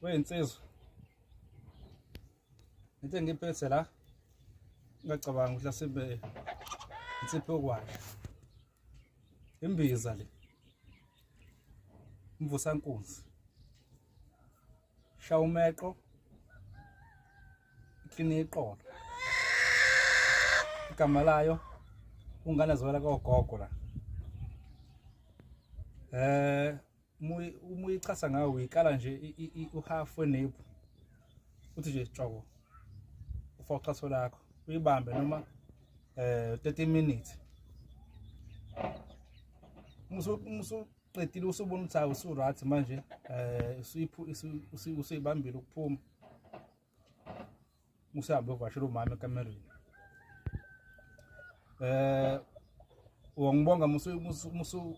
Wey'nsizwa. Into engiphethe la. Ngicabanga ukuthi asembe insipho yokwadla. Imbiza le. Umvusankunzi. Shaya umeqo. Ikline iqolo. Igama layo ungane zwela kogogo la. Uma uyichasa ngayo uyikala nje uhalf wenephu. Uthi nje tshoko. Ufaka uchaso lakho. Uyibambe noma 30 minutes. Musuqedile usubona ukuthi awusurathi manje usuyibambile ukuphuma. Musahambe uvashela umama ekamereni. Wangibonga musu